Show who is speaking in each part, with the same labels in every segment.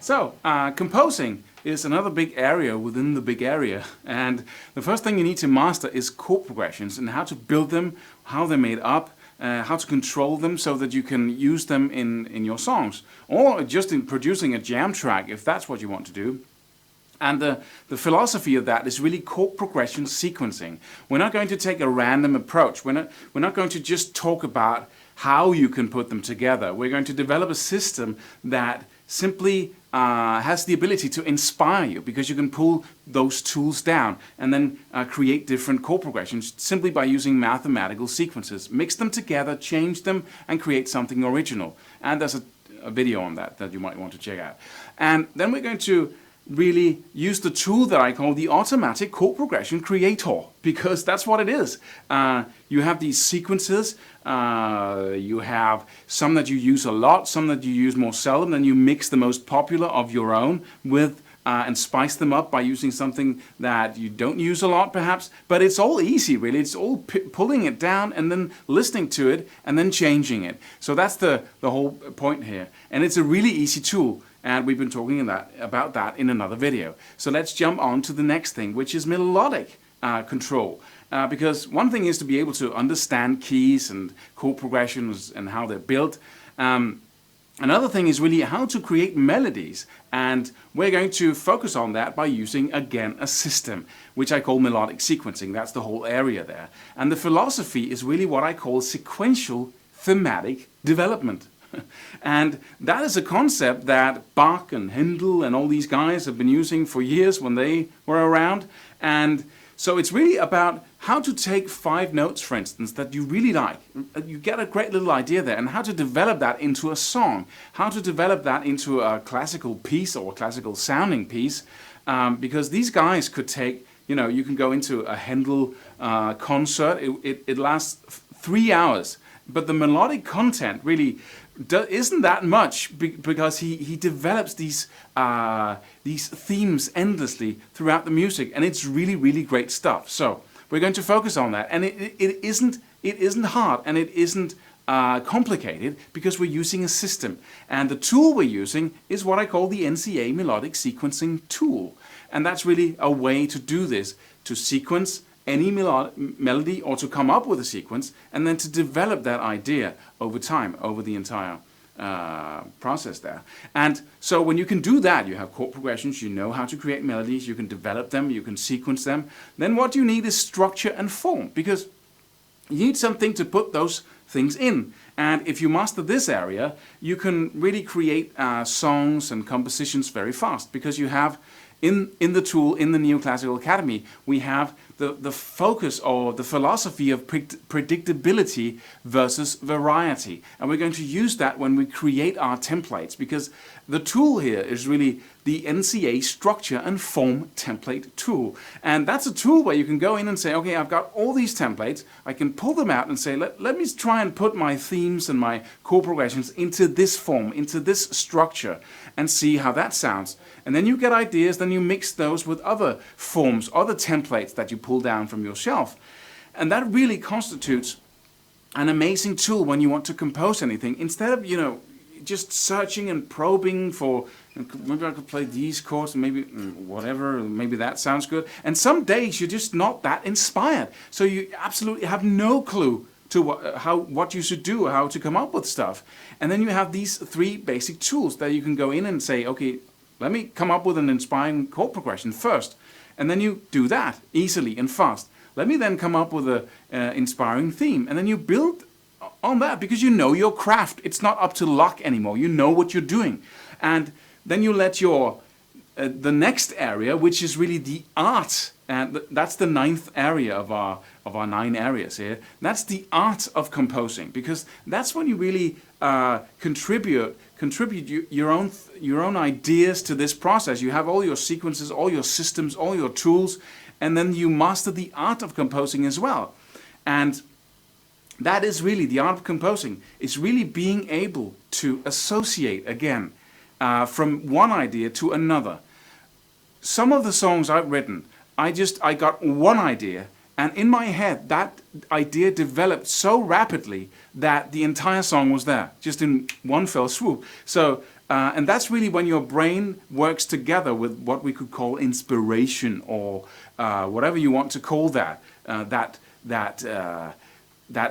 Speaker 1: So, composing is another big area within the big area, and the first thing you need to master is chord progressions and how to build them, how they're made up, how to control them so that you can use them in your songs, or just in producing a jam track if that's what you want to do. And the philosophy of that is really chord progression sequencing. We're not going to take a random approach. We're not going to just talk about how you can put them together. We're going to develop a system that simply has the ability to inspire you, because you can pull those tools down and then create different chord progressions simply by using mathematical sequences. Mix them together, change them, and create something original. And there's a video on that you might want to check out. And then we're going to really use the tool that I call the automatic chord progression creator, because that's what it is. You have these sequences, you have some that you use a lot, some that you use more seldom, then you mix the most popular of your own with and spice them up by using something that you don't use a lot perhaps, but it's all easy really. It's all pulling it down and then listening to it and then changing it. So that's the whole point here, and it's a really easy tool. And we've been talking about that in another video. So let's jump on to the next thing, which is melodic control. Because one thing is to be able to understand keys and chord progressions and how they're built. Another thing is really how to create melodies. And we're going to focus on that by using, again, a system, which I call melodic sequencing. That's the whole area there. And the philosophy is really what I call sequential thematic development. And that is a concept that Bach and Handel and all these guys have been using for years when they were around. And so it's really about how to take 5 notes, for instance, that you really like. You get a great little idea there, and how to develop that into a song, how to develop that into a classical piece or a classical sounding piece, because these guys could take, you can go into a Handel concert, it lasts 3 hours, but the melodic content really isn't that much, because he develops these themes endlessly throughout the music, and it's really, really great stuff. So we're going to focus on that, and it isn't hard, and it isn't complicated, because we're using a system, and the tool we're using is what I call the NCA Melodic Sequencing tool, and that's really a way to do this, to sequence any melody, or to come up with a sequence, and then to develop that idea over time, over the entire process there. And so when you can do that, you have chord progressions, you know how to create melodies, you can develop them, you can sequence them. Then what you need is structure and form, because you need something to put those things in. And if you master this area, you can really create songs and compositions very fast, because you have in the tool, in the Neoclassical Academy, we have the focus or the philosophy of predictability versus variety. And we're going to use that when we create our templates, because the tool here is really the NCA structure and form template tool. And that's a tool where you can go in and say, okay, I've got all these templates, I can pull them out and say, let me try and put my themes and my chord progressions into this form, into this structure, and see how that sounds. And then you get ideas, then you mix those with other forms, other templates that you pull down from your shelf. And that really constitutes an amazing tool when you want to compose anything. Instead of, just searching and probing for, maybe I could play these chords, maybe whatever, maybe that sounds good. And some days you're just not that inspired. So you absolutely have no clue to what you should do, how to come up with stuff. And then you have these 3 basic tools that you can go in and say, okay, let me come up with an inspiring chord progression first. And then you do that easily and fast. Let me then come up with an inspiring theme. And then you build on that, because you know your craft. It's not up to luck anymore. You know what you're doing. And then you let your the next area, which is really the art, and that's the 9th area of our 9 areas here. That's the art of composing, because that's when you really contribute your own ideas to this process. You have all your sequences, all your systems, all your tools, and then you master the art of composing as well. And that is really the art of composing. It's really being able to associate again from one idea to another. Some of the songs I've written, I got one idea, and in my head that idea developed so rapidly that the entire song was there, just in one fell swoop. So And that's really when your brain works together with what we could call inspiration, or whatever you want to call that, that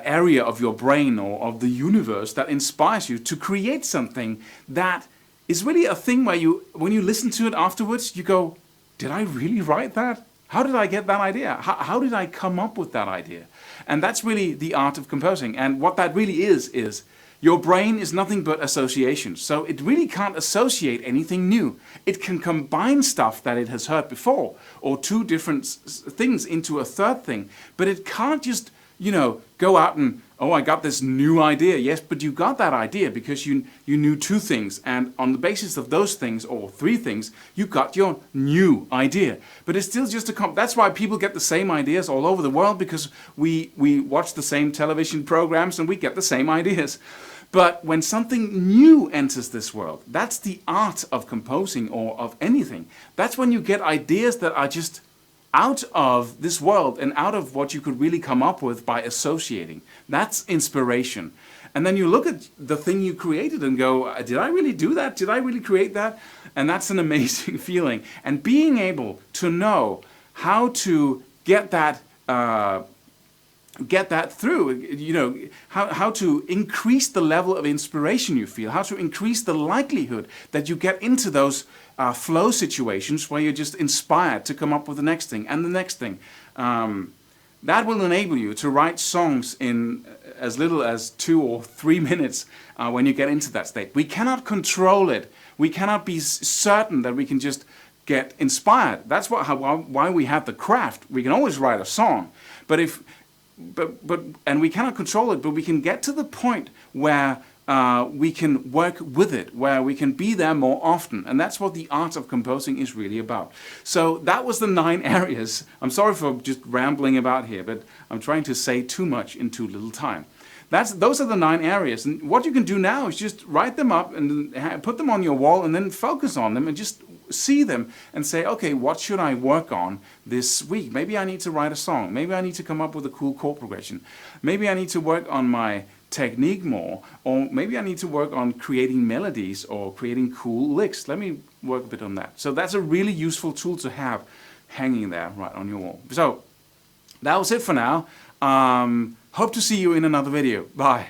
Speaker 1: area of your brain or of the universe that inspires you to create something that is really a thing where you, when you listen to it afterwards, you go, did I really write that? How did I get that idea? How did I come up with that idea? And that's really the art of composing. And what that really is your brain is nothing but association. So it really can't associate anything new. It can combine stuff that it has heard before, or two different things into a third thing. But it can't just, go out and, oh, I got this new idea. Yes, but you got that idea because you knew two things. And on the basis of those things, or three things, you got your new idea. But it's still just that's why people get the same ideas all over the world, because we watch the same television programs and we get the same ideas. But when something new enters this world, that's the art of composing, or of anything. That's when you get ideas that are just out of this world and out of what you could really come up with by associating. That's inspiration. And then you look at the thing you created and go, did I really do that? Did I really create that? And that's an amazing feeling. And being able to know how to get that through, how to increase the level of inspiration you feel, how to increase the likelihood that you get into those flow situations where you're just inspired to come up with the next thing and the next thing. That will enable you to write songs in as little as 2 or 3 minutes when you get into that state. We cannot control it. We cannot be certain that we can just get inspired. That's why we have the craft. We can always write a song, and we cannot control it, but we can get to the point where we can work with it, where we can be there more often. And that's what the art of composing is really about. So that was the 9 areas. I'm sorry for just rambling about here, but I'm trying to say too much in too little time. Those are the 9 areas. And what you can do now is just write them up and put them on your wall, and then focus on them and just see them and say, okay, what should I work on this week? Maybe I need to write a song. Maybe I need to come up with a cool chord progression. Maybe I need to work on my technique more, or maybe I need to work on creating melodies or creating cool licks. Let me work a bit on that. So that's a really useful tool to have hanging there right on your wall. So that was it for now. Hope to see you in another video. Bye.